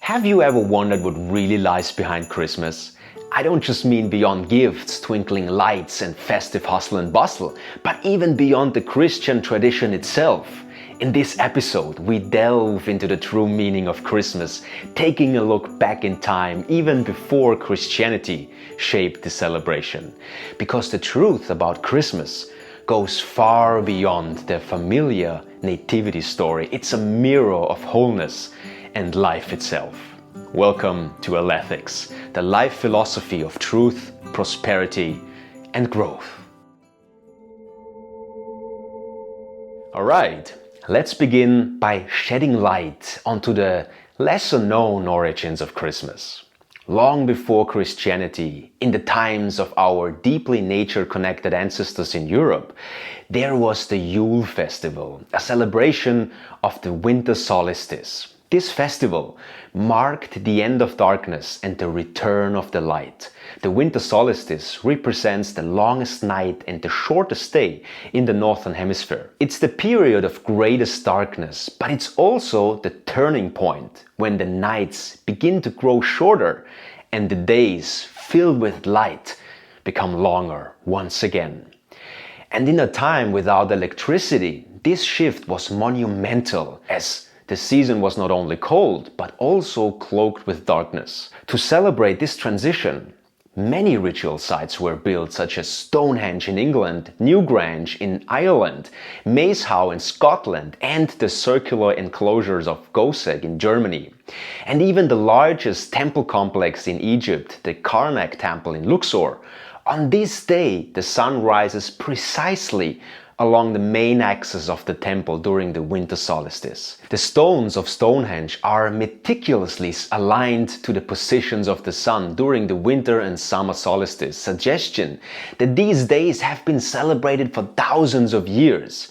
Have you ever wondered what really lies behind Christmas? I don't just mean beyond gifts, twinkling lights and festive hustle and bustle, but even beyond the Christian tradition itself. In this episode, we delve into the true meaning of Christmas, taking a look back in time, even before Christianity shaped the celebration. Because the truth about Christmas goes far beyond the familiar nativity story. It's a mirror of wholeness and life itself. Welcome to Alethics, the life philosophy of truth, prosperity, and growth. Alright, let's begin by shedding light onto the lesser known origins of Christmas. Long before Christianity, in the times of our deeply nature-connected ancestors in Europe, there was the Yule festival, a celebration of the winter solstice. This festival marked the end of darkness and the return of the light. The winter solstice represents the longest night and the shortest day in the northern hemisphere. It's the period of greatest darkness, but it's also the turning point when the nights begin to grow shorter and the days filled with light become longer once again. And in a time without electricity, this shift was monumental, as the season was not only cold, but also cloaked with darkness. To celebrate this transition, many ritual sites were built, such as Stonehenge in England, Newgrange in Ireland, Maeshowe in Scotland, and the circular enclosures of Goseck in Germany. And even the largest temple complex in Egypt, the Karnak Temple in Luxor. On this day, the sun rises precisely along the main axis of the temple during the winter solstice. The stones of Stonehenge are meticulously aligned to the positions of the sun during the winter and summer solstice, suggestion that these days have been celebrated for thousands of years.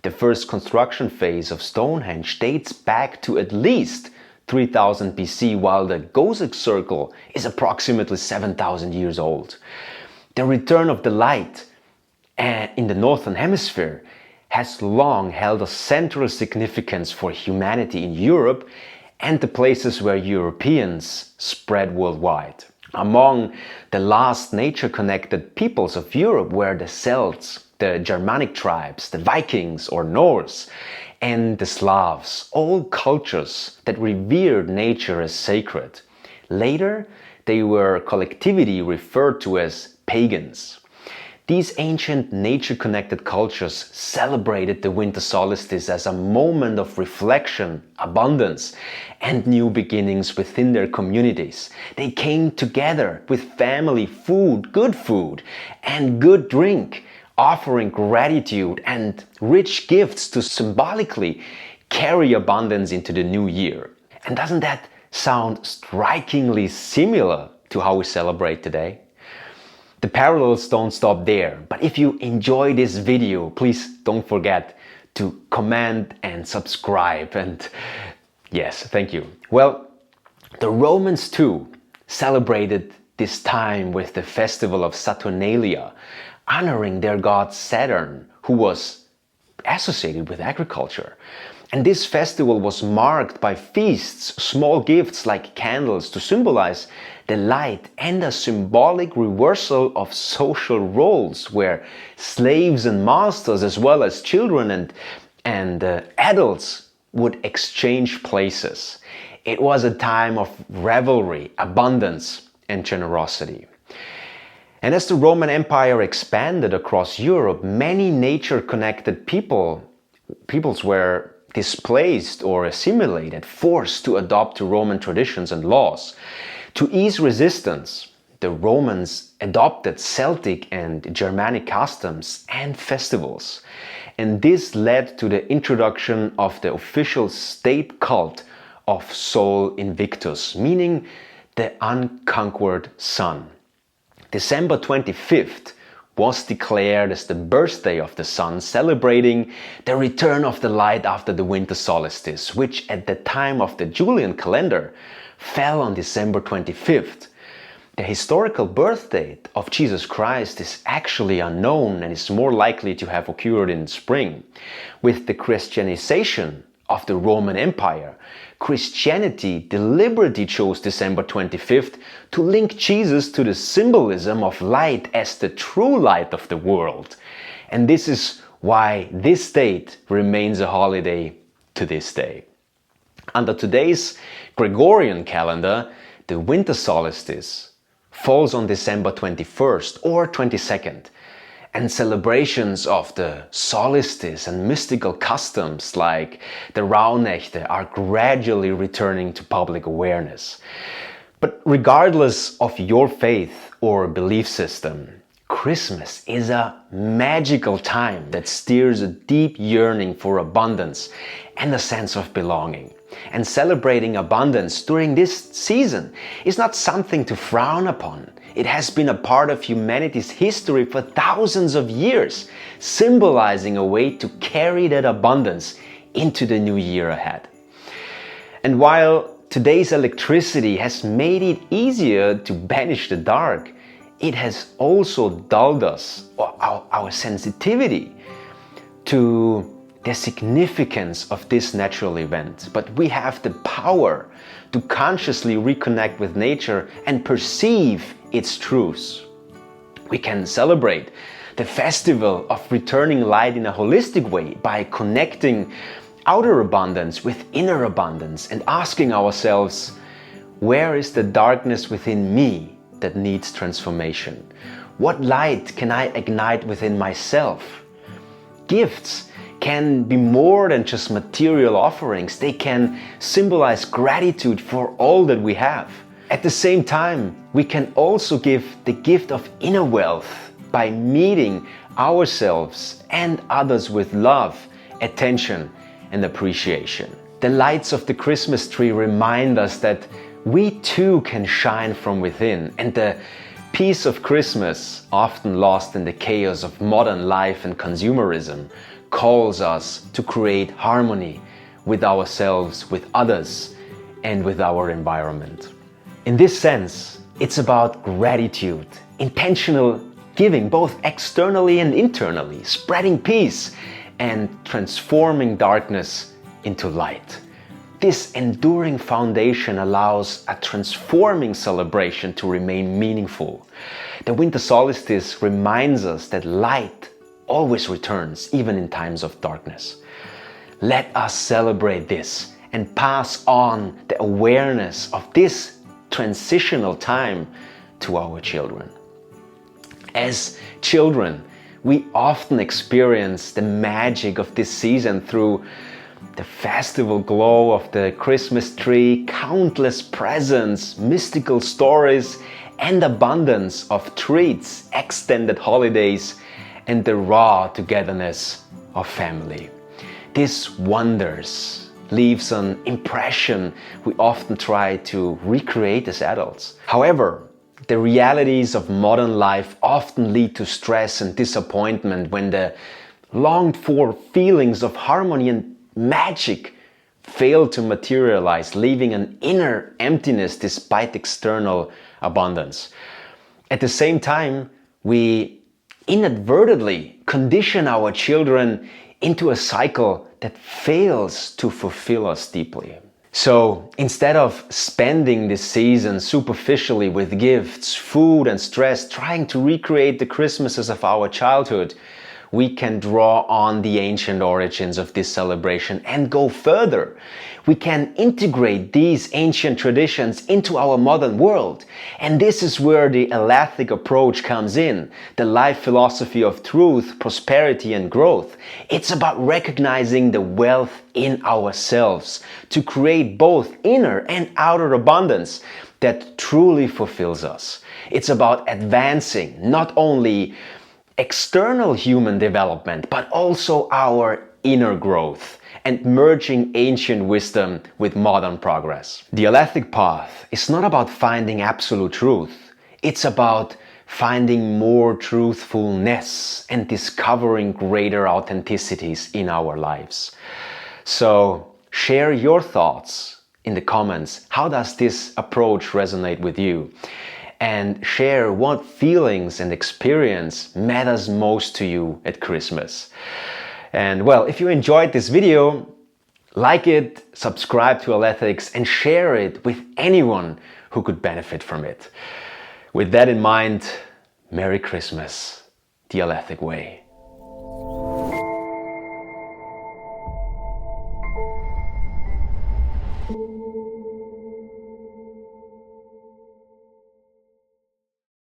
The first construction phase of Stonehenge dates back to at least 3000 BC, while the Goseck Circle is approximately 7000 years old. The return of the light in the Northern Hemisphere has long held a central significance for humanity in Europe and the places where Europeans spread worldwide. Among the last nature-connected peoples of Europe were the Celts, the Germanic tribes, the Vikings or Norse, and the Slavs, all cultures that revered nature as sacred. Later, they were collectively referred to as pagans. These ancient nature-connected cultures celebrated the winter solstice as a moment of reflection, abundance, and new beginnings within their communities. They came together with family, food, and good drink, offering gratitude and rich gifts to symbolically carry abundance into the new year. And doesn't that sound strikingly similar to how we celebrate today? The parallels don't stop there, but if you enjoy this video, please don't forget to comment and subscribe. And yes, thank you. Well, the Romans too celebrated this time with the festival of Saturnalia, honoring their god Saturn, who was associated with agriculture. And this festival was marked by feasts, small gifts like candles to symbolize the light, and a symbolic reversal of social roles where slaves and masters, as well as children and adults, would exchange places. It was a time of revelry, abundance, and generosity. And as the Roman Empire expanded across Europe, many nature-connected peoples were displaced or assimilated, forced to adopt to Roman traditions and laws. To ease resistance, the Romans adopted Celtic and Germanic customs and festivals. And this led to the introduction of the official state cult of Sol Invictus, meaning the unconquered sun. December 25th was declared as the birthday of the sun, celebrating the return of the light after the winter solstice, which at the time of the Julian calendar fell on December 25th. The historical birth date of Jesus Christ is actually unknown and is more likely to have occurred in spring. With the Christianization of the Roman Empire, Christianity deliberately chose December 25th to link Jesus to the symbolism of light as the true light of the world. And this is why this date remains a holiday to this day. Under today's Gregorian calendar, the winter solstice falls on December 21st or 22nd, and celebrations of the solstice and mystical customs like the Rauhnächte are gradually returning to public awareness. But regardless of your faith or belief system, Christmas is a magical time that steers a deep yearning for abundance and a sense of belonging. And celebrating abundance during this season is not something to frown upon. It has been a part of humanity's history for thousands of years, symbolizing a way to carry that abundance into the new year ahead. And while today's electricity has made it easier to banish the dark, it has also dulled us, or our sensitivity to the significance of this natural event. But we have the power to consciously reconnect with nature and perceive its truths. We can celebrate the festival of returning light in a holistic way by connecting outer abundance with inner abundance and asking ourselves, where is the darkness within me that needs transformation? What light can I ignite within myself? Gifts can be more than just material offerings. They can symbolize gratitude for all that we have. At the same time, we can also give the gift of inner wealth by meeting ourselves and others with love, attention, and appreciation. The lights of the Christmas tree remind us that we too can shine from within, and the peace of Christmas, often lost in the chaos of modern life and consumerism, calls us to create harmony with ourselves, with others, and with our environment. In this sense, it's about gratitude, intentional giving, both externally and internally, spreading peace and transforming darkness into light. This enduring foundation allows a transforming celebration to remain meaningful. The winter solstice reminds us that light always returns, even in times of darkness. Let us celebrate this and pass on the awareness of this transitional time to our children. As children, we often experience the magic of this season through the festival glow of the Christmas tree, countless presents, mystical stories, and abundance of treats, extended holidays, and the raw togetherness of family. This wonders leaves an impression we often try to recreate as adults. However, the realities of modern life often lead to stress and disappointment when the longed-for feelings of harmony and magic fail to materialize, leaving an inner emptiness despite external abundance. At the same time, we inadvertently condition our children into a cycle that fails to fulfill us deeply. So instead of spending this season superficially with gifts, food, and stress, trying to recreate the Christmases of our childhood, we can draw on the ancient origins of this celebration and go further. We can integrate these ancient traditions into our modern world. And this is where the Alethic approach comes in, the life philosophy of truth, prosperity, and growth. It's about recognizing the wealth in ourselves to create both inner and outer abundance that truly fulfills us. It's about advancing not only external human development, but also our inner growth and merging ancient wisdom with modern progress. The Alethic path is not about finding absolute truth. It's about finding more truthfulness and discovering greater authenticities in our lives. So share your thoughts in the comments. How does this approach resonate with you? And share what feelings and experience matters most to you at Christmas. And well, if you enjoyed this video, Like it, subscribe to Alethics, and share it with anyone who could benefit from it. With that in mind, Merry Christmas, the Alethic way.